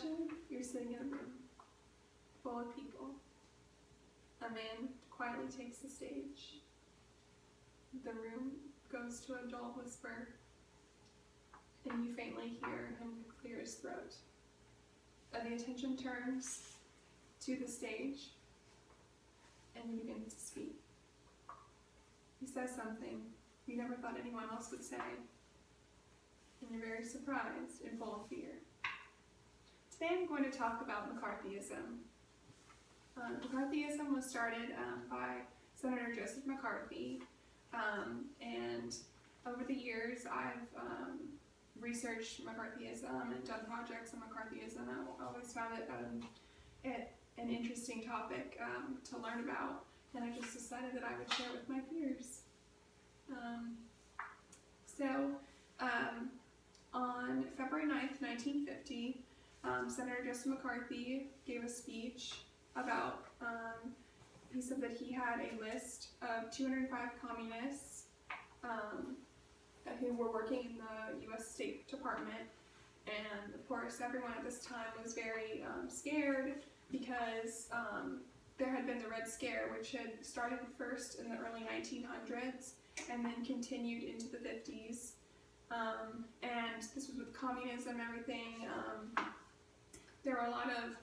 Imagine you're sitting in a room full of people. A man quietly takes the stage. The room goes to a dull whisper, and you faintly hear him clear his throat. And the attention turns to the stage, and he begins to speak. He says something you never thought anyone else would say, and you're very surprised and full of fear. Today I'm going to talk about McCarthyism. McCarthyism was started by Senator Joseph McCarthy, and over the years I've researched McCarthyism and done projects on McCarthyism. I always found it an interesting topic to learn about, and I just decided that I would share it with my peers. On February 9th, 1950, Senator Joseph McCarthy gave a speech about, he said that he had a list of 205 communists who were working in the U.S. State Department, and of course everyone at this time was very scared because there had been the Red Scare, which had started first in the early 1900s and then continued into the 50s. And this was with communism and everything. There were a lot of,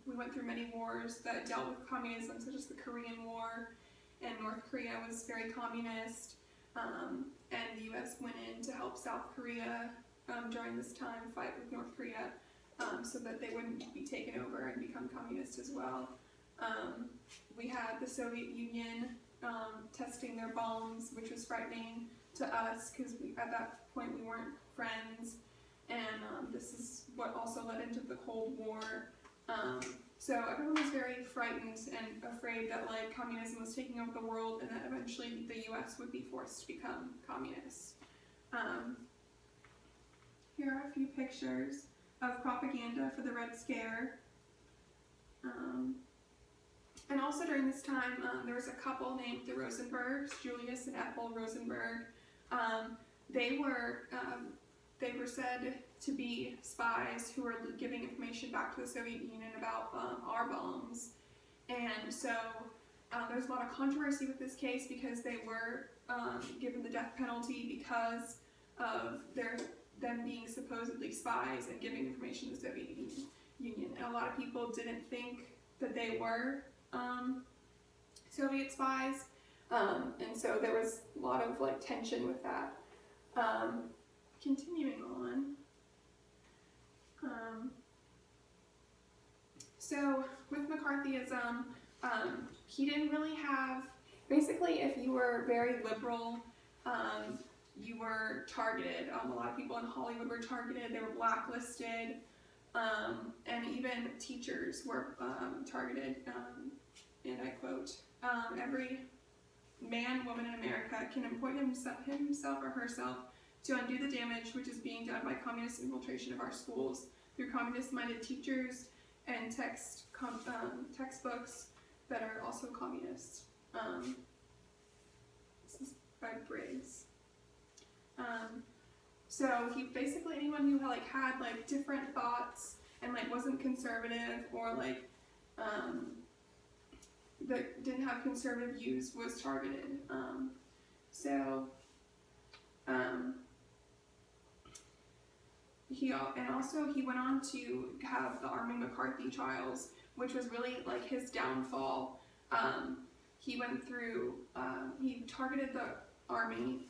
we went through many wars that dealt with communism, such as the Korean War, and North Korea was very communist, and the U.S. went in to help South Korea during this time fight with North Korea so that they wouldn't be taken over and become communist as well. We had the Soviet Union testing their bombs, which was frightening to us because at that point we weren't friends, and this is what also led into the Cold War. So everyone was very frightened and afraid that communism was taking over the world and that eventually the U.S. would be forced to become communist. Here are a few pictures of propaganda for the Red Scare. And also during this time, there was a couple named the Rosenbergs, Julius and Ethel Rosenberg. They were said to be spies who were giving information back to the Soviet Union about our bombs. And so there's a lot of controversy with this case because they were given the death penalty because of them being supposedly spies and giving information to the Soviet Union. And a lot of people didn't think that they were Soviet spies, and so there was a lot of tension with that. Continuing on. So with McCarthyism, he didn't really have, basically if you were very liberal, you were targeted. A lot of people in Hollywood were targeted, they were blacklisted, and even teachers were targeted, and I quote, every man, woman in America can appoint himself or herself to undo the damage which is being done by communist infiltration of our schools through communist-minded teachers and textbooks that are also communist. This is by Briggs. So he basically, anyone who had different thoughts and wasn't conservative or that didn't have conservative views was targeted. He went on to have the Army McCarthy trials, which was really his downfall. He went through, he targeted the Army,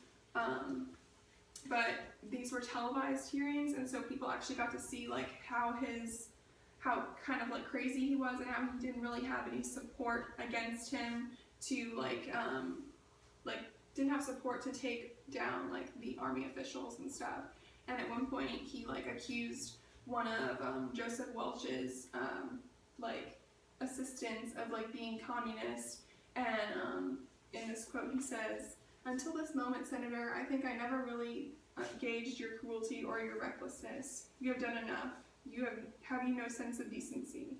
but these were televised hearings, and so people actually got to see how kind of crazy he was and how he didn't really have any support against him to didn't have support to take down the Army officials and stuff. And at one point he accused one of Joseph Welch's assistants of being communist, and in this quote he says, "Until this moment, Senator, I think I never really gauged your cruelty or your recklessness. You have done enough. Have you no sense of decency?"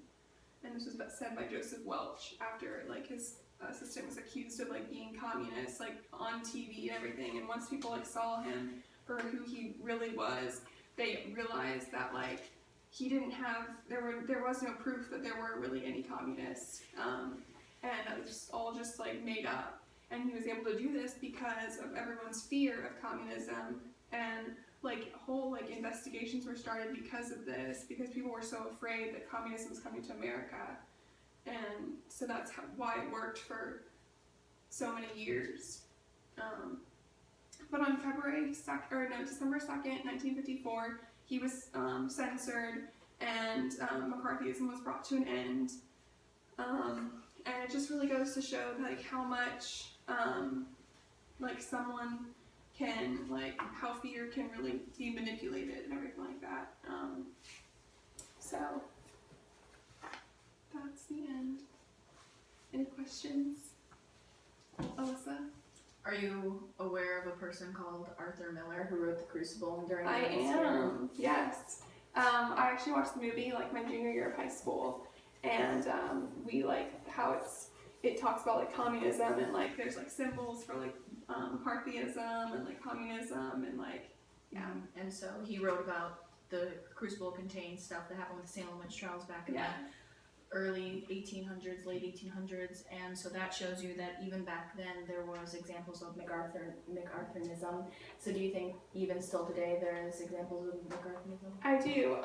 And this was said by Joseph Welch after his assistant was accused of being communist on TV and everything. And once people saw him for who he really was, they realized that he didn't have, there was no proof that there were really any communists, and it was all just like made up. And he was able to do this because of everyone's fear of communism, and like whole like investigations were started because of this, because people were so afraid that communism was coming to America, and so that's why it worked for so many years. But on December 2nd, 1954, he was censored, and McCarthyism was brought to an end. And it just really goes to show like how much like someone can, like how fear can really be manipulated and everything like that. So that's the end. Any questions, Alyssa? Are you aware of a person called Arthur Miller who wrote The Crucible during the I am, yes. I actually watched the movie like my junior year of high school, and we like how it talks about like communism, and like there's like symbols for like McCarthyism and like communism, and like yeah. And so he wrote about the Crucible contains stuff that happened with the Salem witch trials back in the early 1800s, late 1800s, and so that shows you that even back then there was examples of McCarthyism. So do you think even still today there is examples of McCarthyism? I do.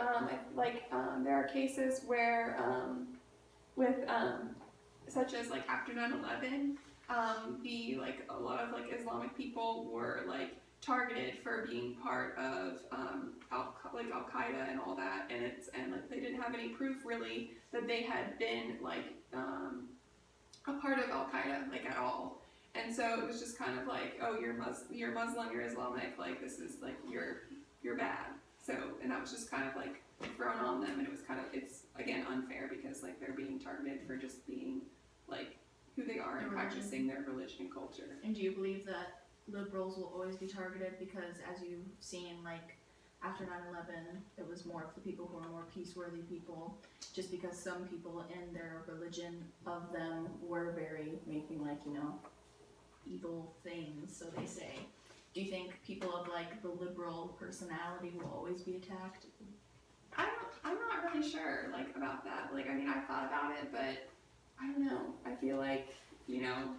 There are cases where such as like after 9/11, a lot of like Islamic people were like targeted for being part of Al Qaeda and all that, and like they didn't have any proof really that they had been like a part of Al Qaeda like at all, and so it was just kind of like, oh, you're Muslim, you're Islamic, like this is like you're bad. So, and that was just kind of like thrown on them, and it's again unfair because like they're being targeted for just being like who they are and practicing their religion and culture. And do you believe that liberals will always be targeted because, as you've seen, like after 9/11, it was more of the people who are more peace-worthy people, just because some people in their religion of them were very making like, evil things, so they say. Do you think people of like the liberal personality will always be attacked? I'm not really sure like about that. Like, I mean, I've thought about it, but I don't know. I feel like, I know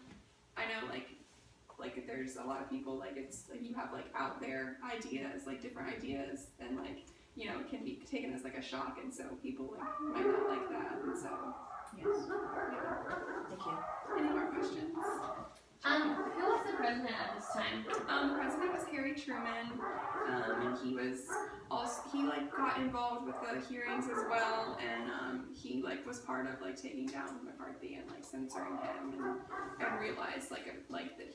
like there's a lot of people, like it's like you have like out there ideas, like different ideas, and like, it can be taken as like a shock, and so people like might not like that, and so Yes. yeah. Thank you. Any more questions? Who was the president at this time? The president was Harry Truman, and he like got involved with the hearings as well, and he like was part of like taking down McCarthy and like censoring him, and realized like that